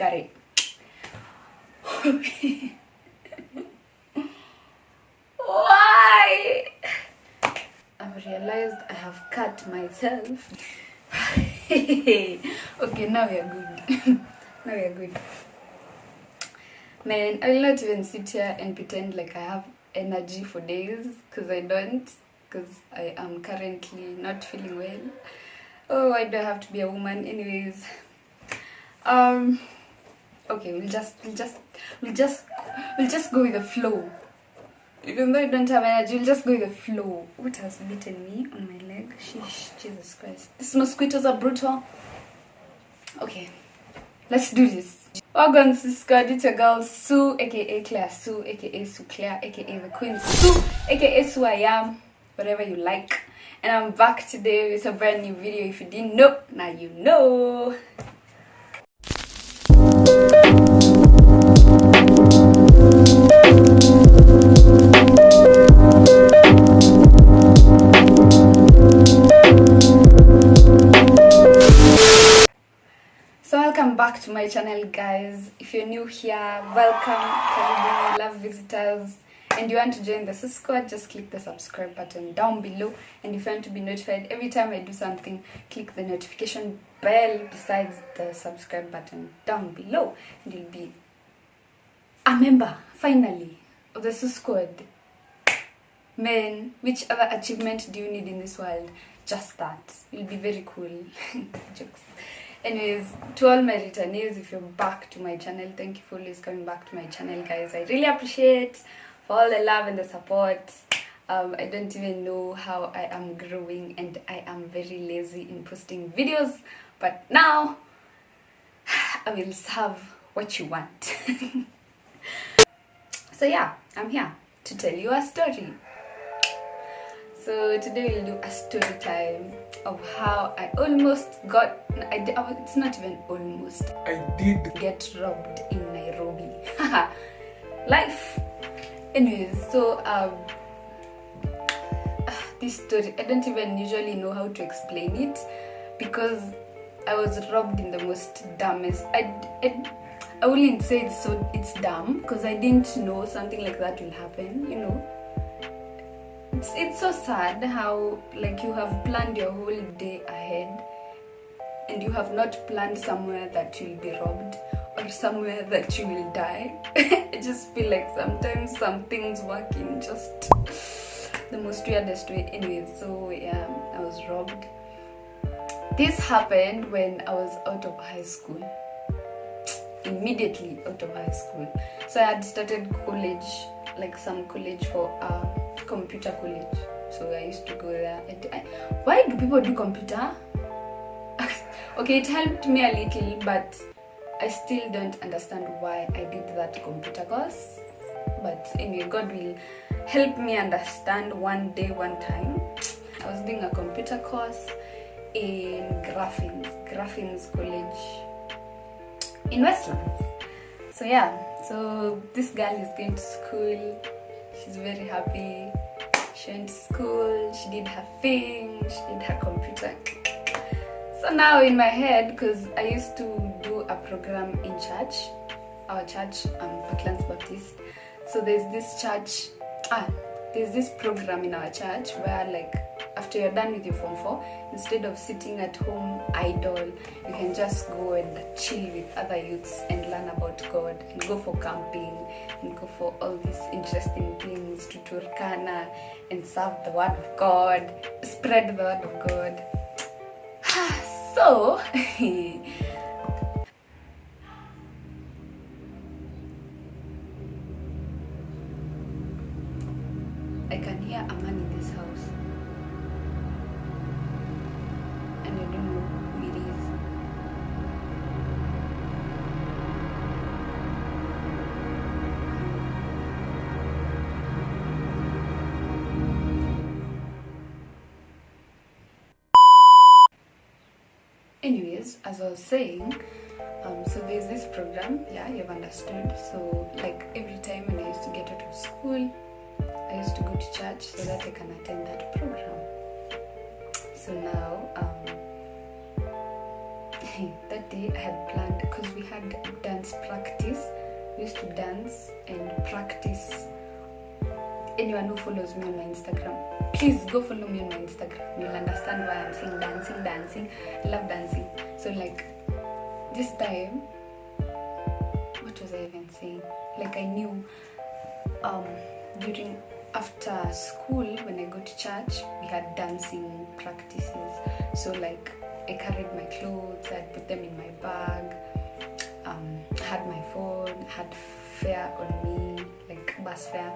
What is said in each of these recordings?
got it. Why? I've realized I have cut myself. Okay, now we are good. Now we are good. Man, I will not even sit here and pretend like I have energy for days, because I don't, because I am currently not feeling well. Oh, why do I have to be a woman? Anyways, okay, we'll just go with the flow. Even though I don't have energy, we'll just go with the flow. What has bitten me on my leg? Sheesh, Jesus Christ. These mosquitoes are brutal. Okay, let's do this. Welcome to Squad. It's your girl Sue, aka Claire Sue, aka Sue Claire, aka the Queen Sue, aka Sue I Am, whatever you like. And I'm back today with a brand new video. If you didn't know, now you know. Welcome back to my channel, guys. If you're new here, welcome. Karibu, love visitors, and you want to join the Squad, just click the subscribe button down below. And if you want to be notified every time I do something, click the notification bell besides the subscribe button down below, and you'll be a member finally of the Squad. Man, which other achievement do you need in this world? Just that. You'll be very cool. Jokes. Anyways, to all my returnees, if you're back to my channel, thank you for always coming back to my channel, guys. I really appreciate for all the love and the support. I don't even know how I am growing, and I am very lazy in posting videos, but now I will serve what you want. So yeah, I'm here to tell you a story. So today we'll do a story time of how I almost got, it's not even almost, I did get robbed in Nairobi. Life. Anyways, so this story, I don't even usually know how to explain it, because I was robbed in the most dumbest, I wouldn't say it's dumb, because I didn't know something like that will happen, you know. It's so sad how, like, you have planned your whole day ahead and you have not planned somewhere that you'll be robbed or somewhere that you will die. I just feel like sometimes some things work in just the most weirdest way. Anyway, so yeah, I was robbed. This happened when I was out of high school. Immediately out of high school. So I had started college, like some college for computer college, so I used to go there. Why do people do computer? Okay, it helped me a little, but I still don't understand why I did that computer course. But anyway, God will help me understand one day, one time. I was doing a computer course in Graphics College in Westlands. So yeah, so this girl is going to school. She's very happy. She went to school, she did her thing, she did her computer. So now in my head, because I used to do a program in church, our church, Parklands Baptist. So there's this program in our church where, like, after you're done with your Form 4, instead of sitting at home idle, you can just go and chill with other youths and learn about God, and go for camping, and go for all these interesting things, to Turkana, and serve the word of God, spread the word of God. So I can hear a man in this house, and I don't know who it is. Anyways, as I was saying, so there's this program, yeah, you've understood. So, like, every time when I used to get out of school, I used to go to church so that I can attend that program. So now, that day I had planned, because we had dance practice. We used to dance and practice. Anyone who follows me on my Instagram, please go follow me on my Instagram. You'll understand why I'm saying dancing. I love dancing. So like this time, what was I even saying? Like I knew during after school when I go to church, we had dancing practices. So like I carried my clothes, I'd put them in my bag, had my phone, had fare on me, like bus fare.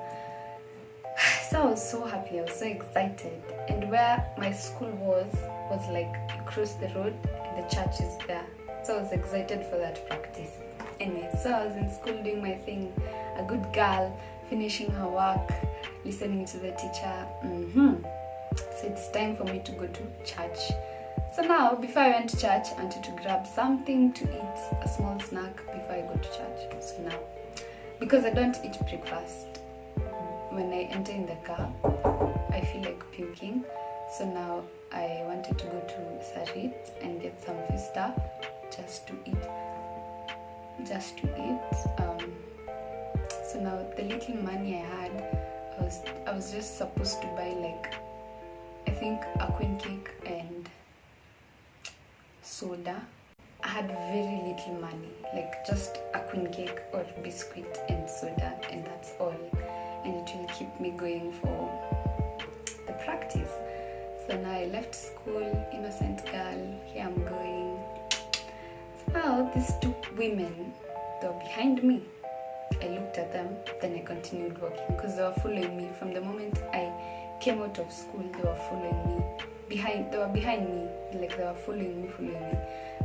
So I was so happy, I was so excited. And where my school was like you cross the road and the church is there. So I was excited for that practice. Anyway, so I was in school doing my thing, a good girl, finishing her work, listening to the teacher. So it's time for me to go to church. So now, before I went to church, I wanted to grab something to eat, a small snack before I go to church. So now, because I don't eat breakfast, when I enter in the car, I feel like puking. So now I wanted to go to Sarit and get some food stuff just to eat. So now the little money I had, I was just supposed to buy like, I think a queen cake and soda. I had very little money, like just a queen cake or biscuit and soda, and that's all. And it will keep me going for the practice. So now I left school, innocent girl, here I'm going. So now these two women, they were behind me. I looked at them, then I continued walking because they were following me. From the moment I came out of school, they were following me. They were behind me, like they were following me.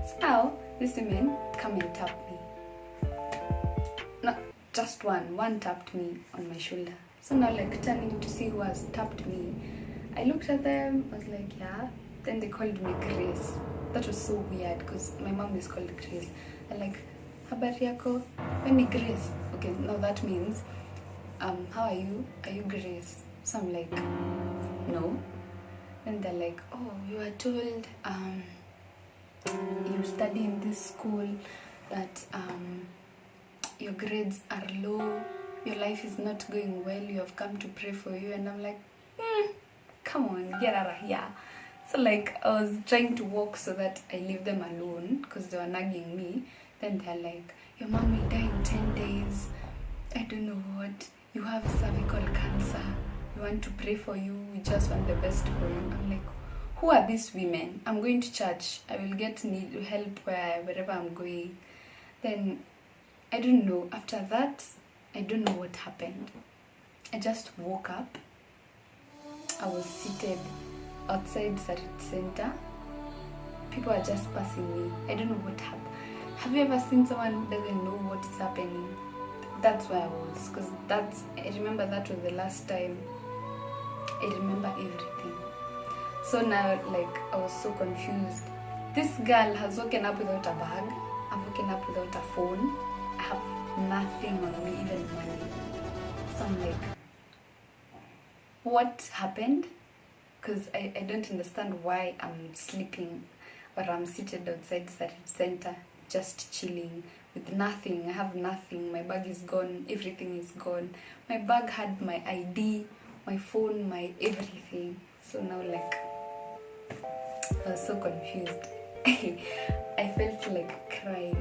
So now these women come and tap me. No, just one tapped me on my shoulder. So now like turning to see who has tapped me, I looked at them, I was like, yeah. Then they called me Grace. That was so weird because my mom is called Grace. I'm like, habari yako? When Grace? Okay, now that means, how are you? Are you Grace? So I'm like, no. And they're like, oh, you are told you study in this school that your grades are low, your life is not going well, you have come to pray for you. And I'm like, come on, get out of here. So like I was trying to walk so that I leave them alone because they were nagging me. Then they're like, your mom will die in 10 days. I don't know what. You have cervical cancer. We want to pray for you. We just want the best for you. I'm like, who are these women? I'm going to church. I will get help wherever I'm going. Then, I don't know. After that, I don't know what happened. I just woke up. I was seated outside Sarit Center. People are just passing me. I don't know what happened. Have you ever seen someone who doesn't know what is happening? That's where I was, because I remember that was the last time I remember everything. So now, like, I was so confused. This girl has woken up without a bag. I've woken up without a phone. I have nothing on me, even money. So I'm like, what happened? Because I don't understand why I'm sleeping or I'm seated outside the center, just chilling with nothing. I have nothing. My bag is gone. Everything is gone. My bag had my ID, my phone, my everything. So now, like, I was so confused. I felt like crying.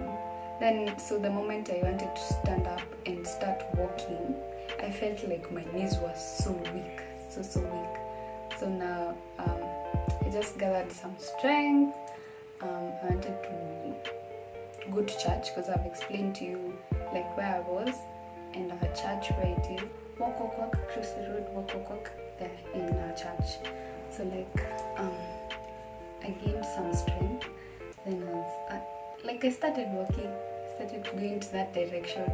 Then, so the moment I wanted to stand up and start walking, I felt like my knees were so weak, so weak. So now, I just gathered some strength. I wanted to go to church because I've explained to you like where I was and our church where it is. Walk, cross the road, walk, there in our church. So like, I gained some strength. Then I started walking, started going to that direction.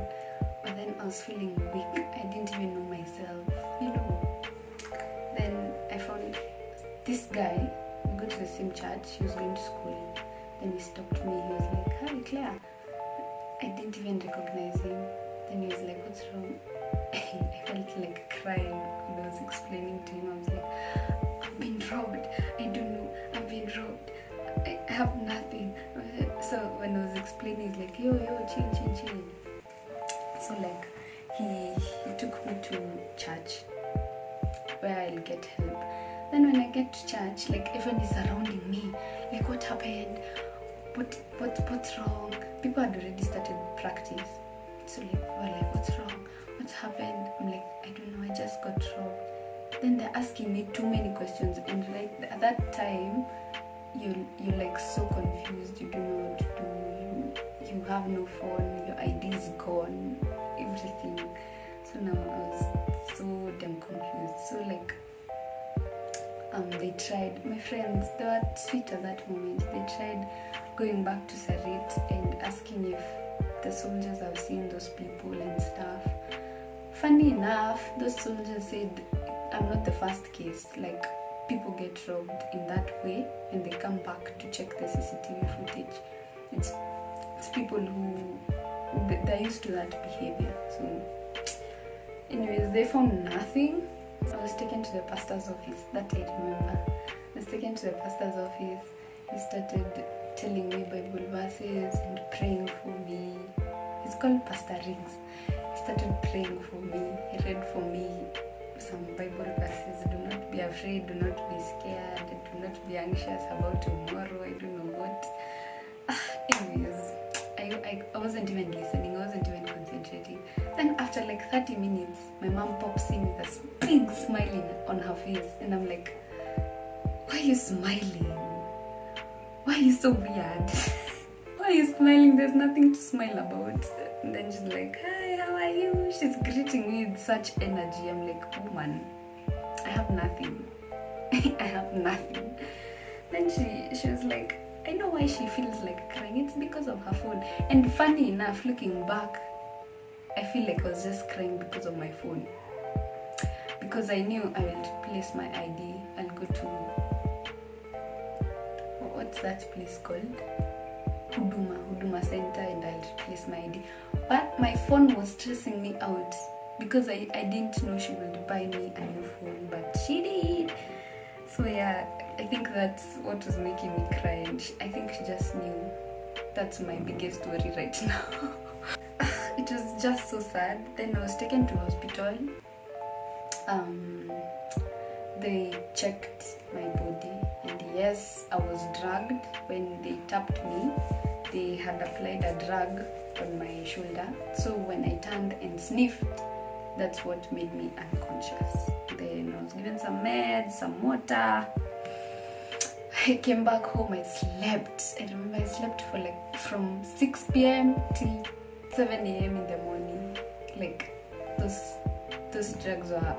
But then I was feeling weak. I didn't even know myself, you know. Then I found this guy. We go to the same church. He was going to school. Then he stopped me. He was like, hi, Claire. I didn't even recognize him. Then he was like, what's wrong? I felt like crying when I was explaining to him. I was like, I've been robbed. I don't know. I've been robbed. I have nothing. So when I was explaining, he's like, yo, chill. So like he took me to church where I'll get help. Then when I get to church, like everyone is surrounding me, like what happened? What's wrong? People had already started practice. So like we're like, what's wrong? What's happened? I'm like, I don't know, I just got robbed. Then they're asking me too many questions, and like at that time you're like so confused, you don't know what to do, you have no phone, your ID is gone, everything. So now I was so damn confused. So like they tried, my friends, they were sweet at that moment, they tried going back to Sarit and asking if the soldiers have seen those people and stuff. Funny enough, those soldiers said I'm not the first case. Like people get robbed in that way and they come back to check the CCTV footage. It's people who they're used to that behavior. So anyways, they found nothing. I was taken to the pastor's office. That I remember. I was taken to the pastor's office. He started telling me Bible verses and praying for me. He's called Pastor Riggs. He started praying for me. He read for me some Bible verses. Do not be afraid. Do not be scared. Do not be anxious about tomorrow. I don't know what. Anyways, I wasn't even listening. I wasn't even concentrating. Then after like 30 minutes, my mom pops in with a big smiling on her face. And I'm like, why are you smiling? Why are you so weird? Why are you smiling? There's nothing to smile about. And then she's like, hi, how are you? She's greeting me with such energy. I'm like, woman, I have nothing. I have nothing. Then she was like, I know why she feels like crying. It's because of her phone. And funny enough, looking back, I feel like I was just crying because of my phone. Because I knew I will replace my ID. I'll go to, what's that place called? Huduma Center, and I'll replace my ID. But my phone was stressing me out because I didn't know she would buy me a new phone, but she did. So yeah, I think that's what was making me cry, and I think she just knew. That's my biggest worry right now. It was just so sad. Then I was taken to hospital. They checked my body, and yes, I was drugged. When they tapped me, they had applied a drug on my shoulder. So when I turned and sniffed, that's what made me unconscious. Then I was given some meds, some water. I came back home, I slept. I remember I slept for like from 6 p.m. till 7 a.m. in the morning. Like those drugs were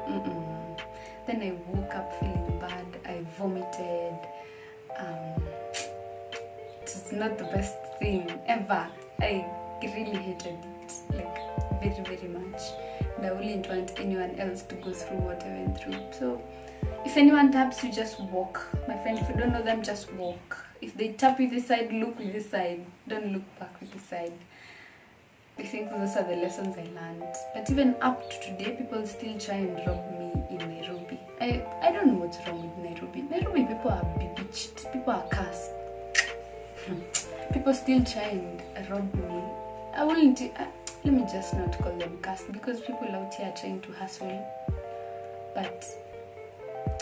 Then I woke up feeling bad. I vomited. It's not the best thing ever. I really hated it, like very, very much. And I wouldn't want anyone else to go through what I went through. So if anyone taps you, just walk. My friend, if you don't know them, just walk. If they tap you this side, look with this side. Don't look back with this side. I think those are the lessons I learned. But even up to today, people still try and rob me in Nairobi. I don't know what's wrong with Nairobi. Nairobi people are bewitched. People are cursed. People still try and rob me. Let me just not call them cursed, because people out here are trying to hustle. But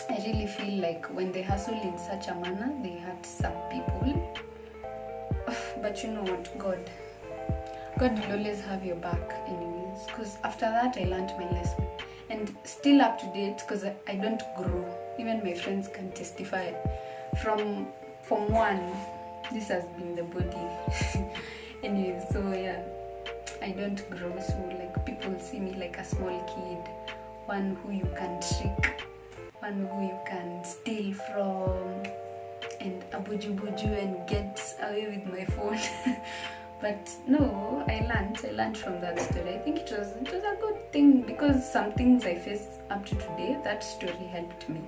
I really feel like when they hustle in such a manner, they hurt some people. But you know what, God will always have your back anyways, because after that I learned my lesson, and still up to date, because I don't grow. Even my friends can testify. From Form 1, this has been the body. Anyways, so yeah, I don't grow. So like people see me like a small kid, one who you can trick, one who you can steal from, and abuju and get away with my phone. But no, I learned from that story. I think it was a good thing, because some things I faced up to today, that story helped me,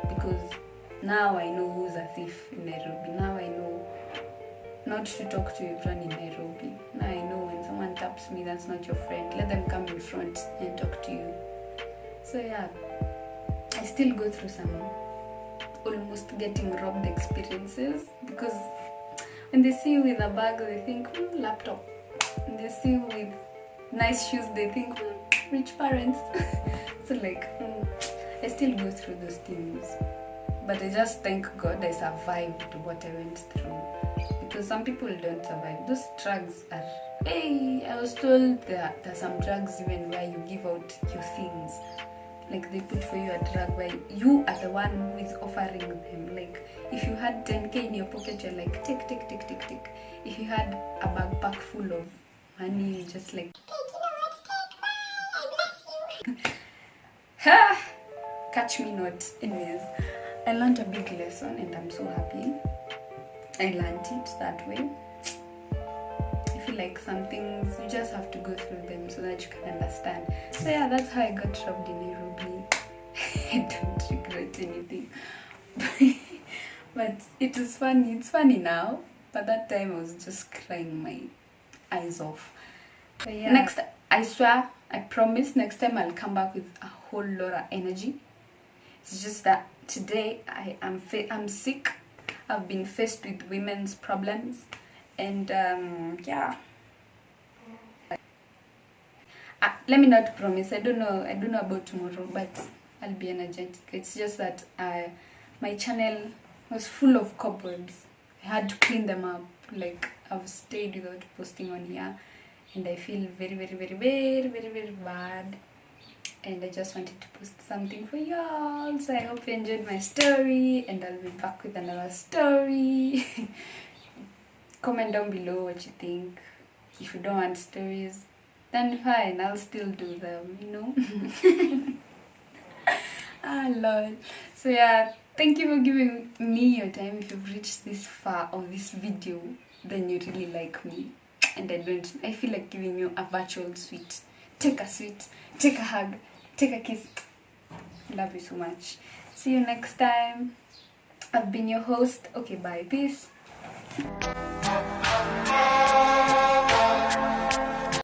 because now I know who's a thief in Nairobi. Now I know not to talk to everyone in Nairobi. Now I know when someone taps me, that's not your friend. Let them come in front and talk to you. So yeah, I still go through some almost getting robbed experiences, because When they see you with a bag, they think, laptop. When they see you with nice shoes, they think, rich parents. So like, I still go through those things. But I just thank God I survived what I went through. Because some people don't survive. Those drugs are... Hey, I was told that there are some drugs even where you give out your things. Like they put for you a drug where you are the one who is offering them. Like if you had 10k in your pocket, you're like, take. If you had a backpack full of money, you just like, ha! Catch me not. Anyways, I learned a big lesson and I'm so happy I learned it that way. I feel like some things you just have to go through them so that you can understand. So yeah, that's how I got trapped in NAIROBI. I don't regret anything. But it was funny. It's funny now. But that time I was just crying my eyes off. But yeah. Next, I swear, I promise, next time I'll come back with a whole lot of energy. It's just that today I'm sick. I've been faced with women's problems, and yeah. Let me not promise. I don't know about tomorrow, but I'll be energetic. It's just that my channel was full of cobwebs. I had to clean them up. Like I've stayed without posting on here, and I feel very bad. And I just wanted to post something for y'all. So I hope you enjoyed my story, and I'll be back with another story. Comment down below what you think. If you don't want stories, then fine, I'll still do them, you know. Lord. So yeah, thank you for giving me your time. If you've reached this far of this video, then you really like me. And I feel like giving you a virtual sweet. Take a sweet, take a hug, take a kiss. Love you so much. See you next time. I've been your host. Okay, bye. Peace.